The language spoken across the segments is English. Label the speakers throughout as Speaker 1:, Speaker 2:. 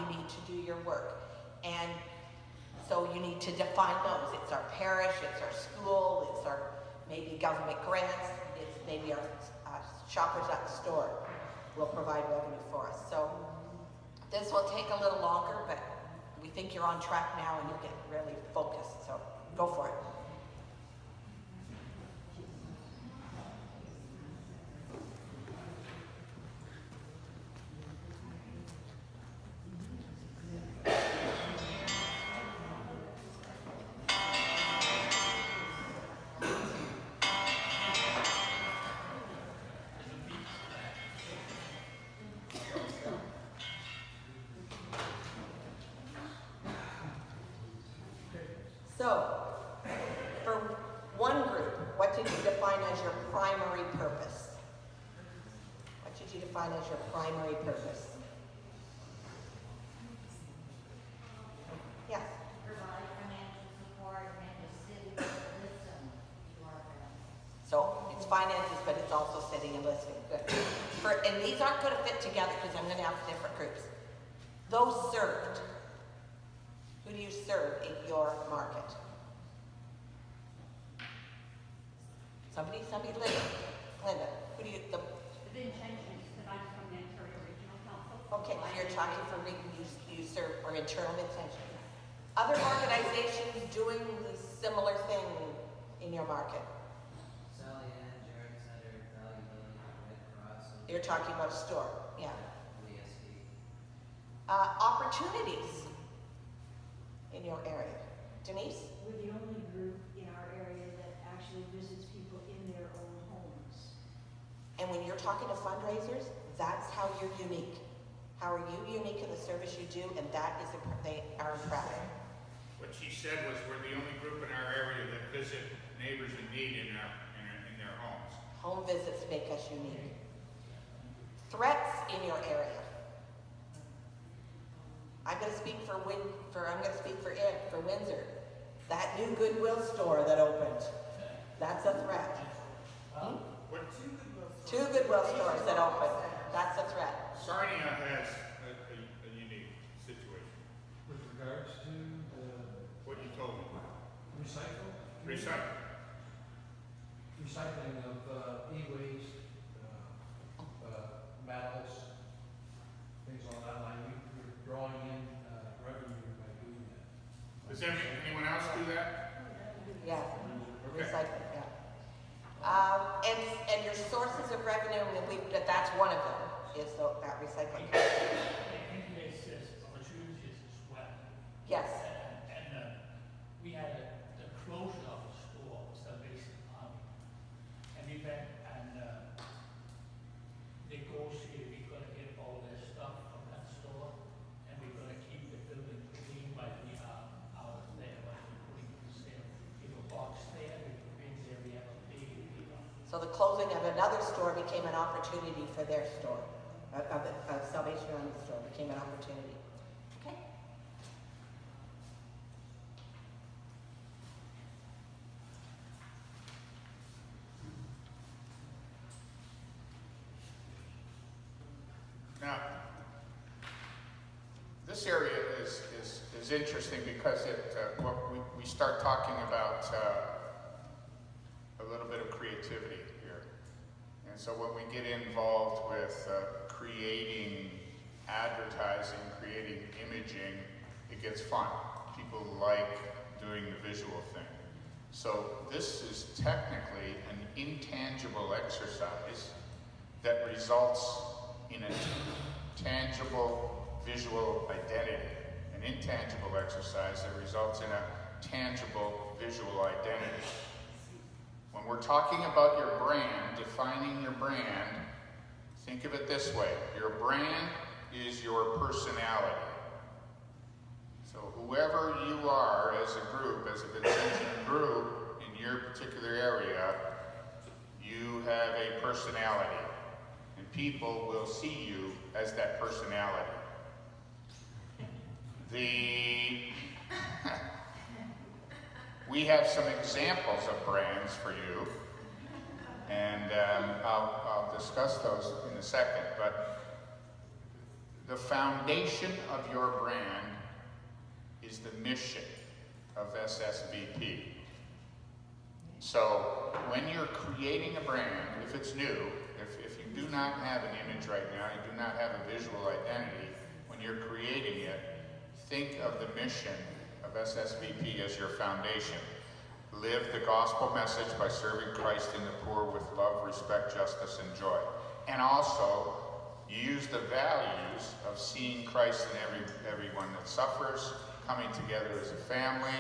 Speaker 1: you need to do your work. And so you need to define those. It's our parish, it's our school, it's our maybe government grants, it's maybe our shoppers at the store will provide revenue for us. So this will take a little longer, but we think you're on track now and you'll get really focused. So go for it. So, for one group, what did you define as your primary purpose? What did you define as your primary purpose? Yes?
Speaker 2: Provide financial support and assist and listen to our families.
Speaker 1: So, it's finances, but it's also sitting and listening. Good. And these aren't going to fit together because I'm going to have different groups. Those served. Who do you serve in your market? Somebody, Linda, who do you,
Speaker 3: The intentions that I'm from the Ontario Regional Council.
Speaker 1: okay, so you're talking for you serve or internal intention. Other organizations doing the similar thing in your market?
Speaker 4: Sally Ann, Jared Center, Value Village, Red Cross,
Speaker 1: You're talking about a store, yeah.
Speaker 4: VSD.
Speaker 1: Opportunities in your area. Denise?
Speaker 5: We're the only group in our area that actually visits people in their own homes.
Speaker 1: And when you're talking to fundraisers, that's how you're unique. How are you unique in the service you do? And that is, they are proud.
Speaker 6: What she said was we're the only group in our area that visit neighbors in need in their homes.
Speaker 1: Home visits make us unique. Threats in your area. I'm going to speak for Ed, for Windsor. That new Goodwill store that opened, that's a threat.
Speaker 6: What
Speaker 1: Two Goodwill stores that opened, that's a threat.
Speaker 6: Sarnia has a unique situation.
Speaker 7: With regards to the
Speaker 6: What you told me.
Speaker 7: recycling of e-waste, metals, things on that line, we're drawing in revenue by doing that.
Speaker 6: Does anyone else do that?
Speaker 1: Yeah,
Speaker 6: Okay.
Speaker 1: recycling, yeah. And your sources of revenue, that's one of them, is that recycling.
Speaker 8: Incubate opportunities as well.
Speaker 1: Yes.
Speaker 8: And we had the closure of the store, Salvation Army. And we went and negotiated, we're gonna get all their stuff from that store, and we're gonna keep the building clean by the out there, by putting the sale. We have a box there, we put in there, we have a big,
Speaker 1: So the closing of another store became an opportunity for their store. Of Salvation Army store became an opportunity. Okay.
Speaker 6: Now, this area is interesting because we start talking about a little bit of creativity here. And so when we get involved with creating advertising, creating imaging, it gets fun. People like doing the visual thing. So this is technically an intangible exercise that results in a tangible visual identity. An intangible exercise that results in a tangible visual identity. When we're talking about your brand, defining your brand, think of it this way. Your brand is your personality. So whoever you are as a group, as a Vincentian group in your particular area, you have a personality. And people will see you as that personality. We have some examples of brands for you, and I'll discuss those in a second, but the foundation of your brand is the mission of SSVP. So when you're creating a brand, if it's new, if you do not have an image right now, you do not have a visual identity, when you're creating it, think of the mission of SSVP as your foundation. Live the gospel message by serving Christ in the poor with love, respect, justice, and joy. And also, use the values of seeing Christ in everyone that suffers, coming together as a family,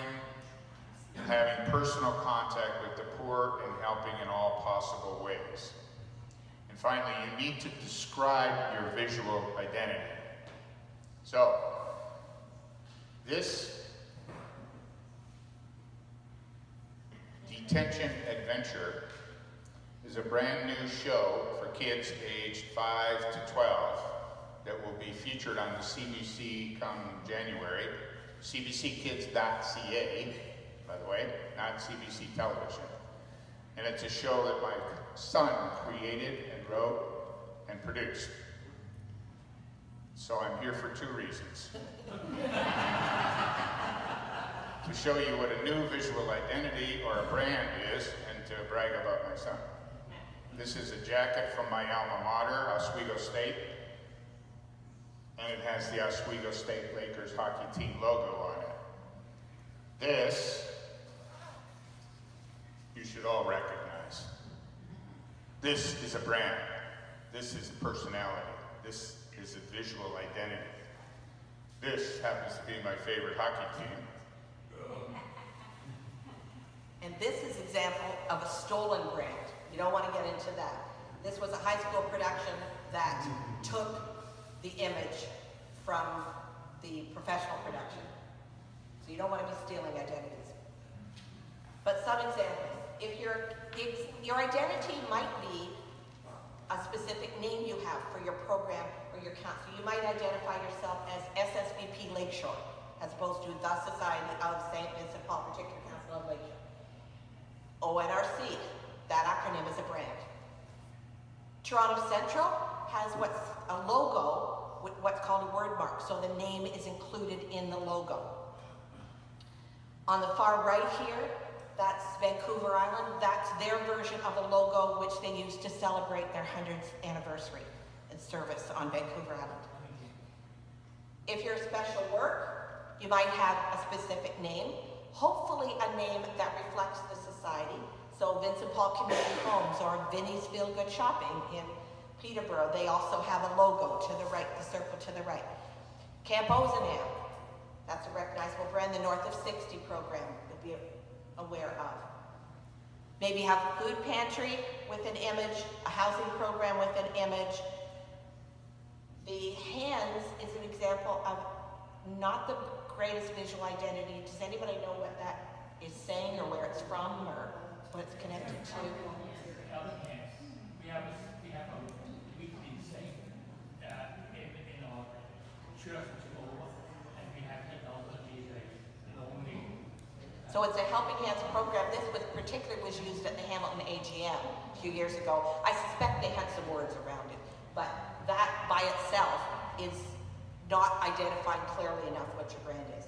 Speaker 6: having personal contact with the poor, and helping in all possible ways. And finally, you need to describe your visual identity. So, this Detention Adventure is a brand new show for kids aged 5 to 12 that will be featured on the CBC come January. CBCkids.ca, by the way, not CBC television. And it's a show that my son created and wrote and produced. So I'm here for 2 reasons. To show you what a new visual identity or a brand is, and to brag about my son. This is a jacket from my alma mater, Oswego State, and it has the Oswego State Lakers hockey team logo on it. This, you should all recognize. This is a brand. This is a personality. This is a visual identity. This happens to be my favorite hockey team.
Speaker 1: And this is an example of a stolen brand. You don't want to get into that. This was a high school production that took the image from the professional production. So you don't want to be stealing identities. But some examples. If your identity might be a specific name you have for your program or your council. You might identify yourself as SSVP Lakeshore, as opposed to the Society of St. Vincent Paul Particular Council of Lakeshore. ONRC, that acronym is a brand. Toronto Central has what's a logo with what's called a word mark, so the name is included in the logo. On the far right here, that's Vancouver Island. That's their version of a logo which they use to celebrate their 100th anniversary in service on Vancouver Island. If you're special work, you might have a specific name, hopefully a name that reflects the society. So Vincent Paul Community Homes or Vinnie's Feel Good Shopping in Peterborough, they also have a logo to the right, the circle to the right. Camp Ozanam, that's a recognizable brand. The North of 60 program you'll be aware of. Maybe have a food pantry with an image, a housing program with an image. The hands is an example of not the greatest visual identity. Does anybody know what that is saying or where it's from or what it's connected to?
Speaker 8: We have a weekly thing in our church over, and we have the elderly lonely.
Speaker 1: So it's a Helping Hands program. This was particularly used at the Hamilton AGM a few years ago. I suspect they had some words around it, but that by itself is not identifying clearly enough what your brand is.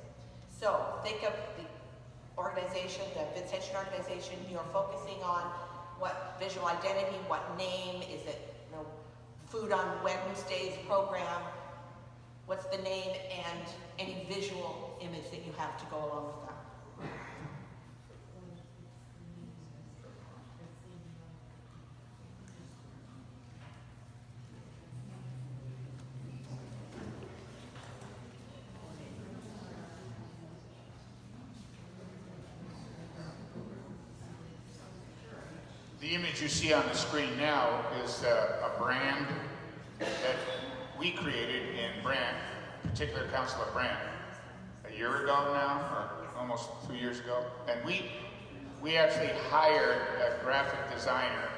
Speaker 1: So think of the organization, the Vincentian organization, you're focusing on what visual identity, what name, is it, Food on Wednesdays program, what's the name, and any visual image that you have to go along with that.
Speaker 6: The image you see on the screen now is a brand that we created in Brant, Particular Council of Brant, a year ago now, or almost 2 years ago. And we actually hired a graphic designer,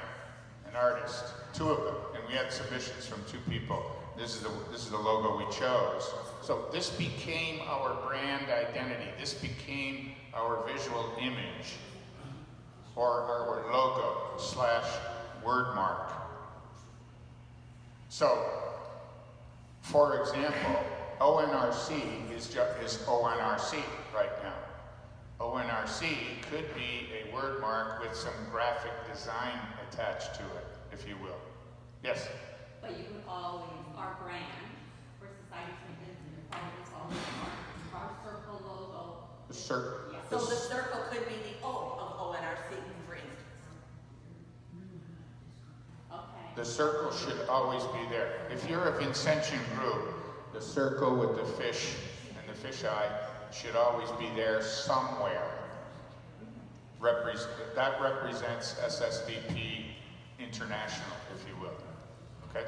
Speaker 6: an artist, 2 of them, and we had submissions from 2 people. This is the logo we chose. So this became our brand identity. This became our visual image, or our logo / word mark. So For example, ONRC is ONRC right now. ONRC could be a word mark with some graphic design attached to it, if you will. Yes?
Speaker 3: But you would always, our brand for Society of St. Vincent, you're always our circle logo.
Speaker 6: The circle.
Speaker 3: Yeah.
Speaker 1: So the circle could be the O of ONRC, for instance.
Speaker 3: Okay.
Speaker 6: The circle should always be there. If you're a Vincentian group, the circle with the fish and the fish eye should always be there somewhere. That represents SSVP International, if you will. Okay?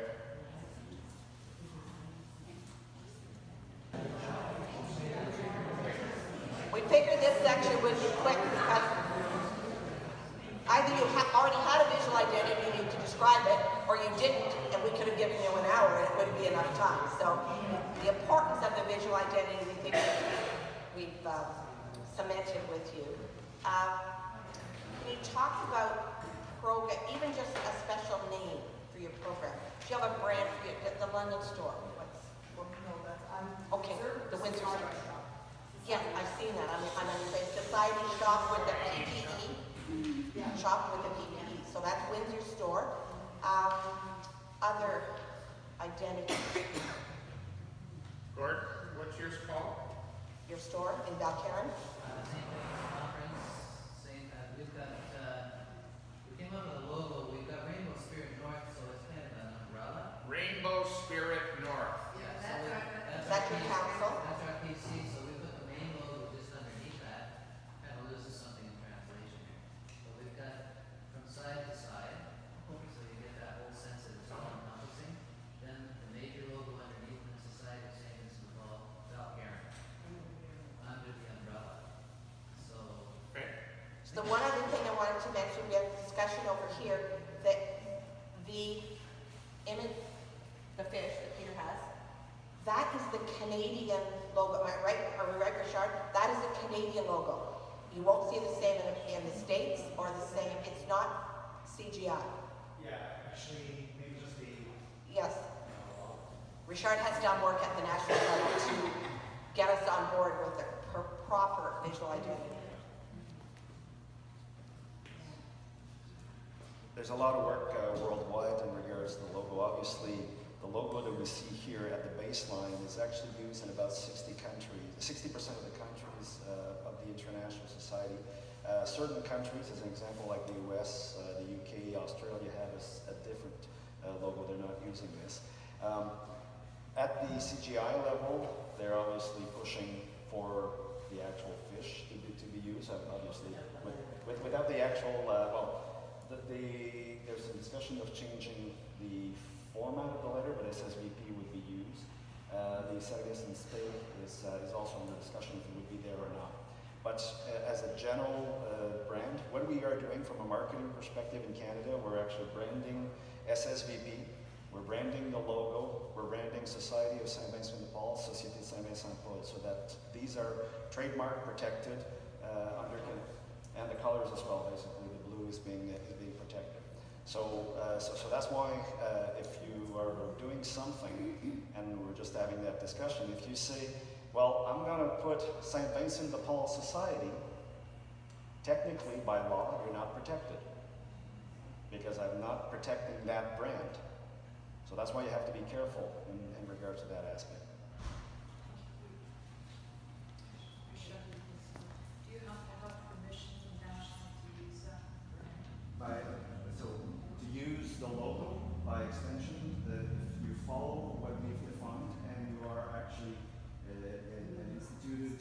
Speaker 1: We figured this section would be quick because either you already had a visual identity, you need to describe it, or you didn't, and we could have given you an hour and it wouldn't be enough time. So the importance of the visual identity, we think we've cemented with you. Can you talk about program, even just a special name for your program? Do you have a brand for the London store? Okay, the Windsor store. Yeah, I've seen that. I'm going to say Society Shop with the PPE. Shop with the PPE. So that's Windsor store. Other identity.
Speaker 6: Gord, what's yours called?
Speaker 1: Your store in Balcarron?
Speaker 4: St. Vincent Conference, we've got, we came up with a logo, we've got Rainbow Spirit North, so it's kind of an umbrella.
Speaker 6: Rainbow Spirit North.
Speaker 4: Yeah,
Speaker 1: That's your council?
Speaker 4: That's our PC, so we put the main logo just underneath that, kind of loses something in translation here. So we've got from side to side, so you get that whole sense that it's all encompassing. Then the major logo underneath in Society of St. Vincent de Paul, Balcarron, under the umbrella. So,
Speaker 1: So the one other thing I wanted to mention, we had a discussion over here that the image, the fish that Peter has, that is the Canadian logo, am I right? Are we right, Richard? That is the Canadian logo. You won't see the same in the States or the same, it's not CGI.
Speaker 7: Yeah, actually, maybe just the,
Speaker 1: Yes. Richard has done work at the national level to get us on board with the proper visual identity.
Speaker 9: There's a lot of work worldwide in regards to the logo. Obviously, the logo that we see here at the baseline is actually used in about 60 countries, 60% of the countries of the International Society. Certain countries, as an example, like the US, the UK, Australia, have a different logo. They're not using this. At the CGI level, they're obviously pushing for the actual fish to be used, obviously, without the actual, there's a discussion of changing the format of the letter, but SSVP would be used. The Service and State is also under discussion if it would be there or not. But as a general brand, what we are doing from a marketing perspective in Canada, we're actually branding SSVP, we're branding the logo, we're branding Society of Saint Vincent de Paul, Société Saint Vincent de Paul, so that these are trademark protected and the colors as well, basically the blue is being protected. So that's why if you are doing something, and we're just having that discussion, if you say, well, I'm going to put St. Vincent de Paul Society, technically by law, you're not protected, because I'm not protecting that brand. So that's why you have to be careful in regards to that aspect.
Speaker 5: Do you have to have permission from national to use that brand?
Speaker 9: So to use the logo, by extension, if you follow what we've defined and you are actually an instituted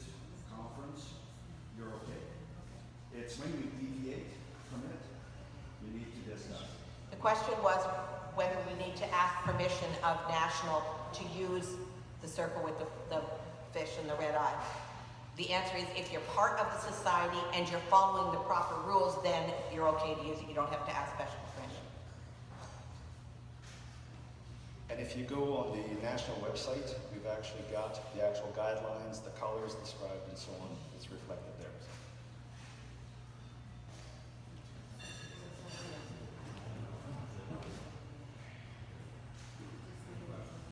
Speaker 9: conference, you're okay. It's when you deviate from it, you need to discuss.
Speaker 1: The question was whether we need to ask permission of national to use the circle with the fish and the red eye. The answer is if you're part of the society and you're following the proper rules, then you're okay to use it. You don't have to ask special permission.
Speaker 9: And if you go on the national website, we've actually got the actual guidelines, the colors described, and so on. It's reflected there.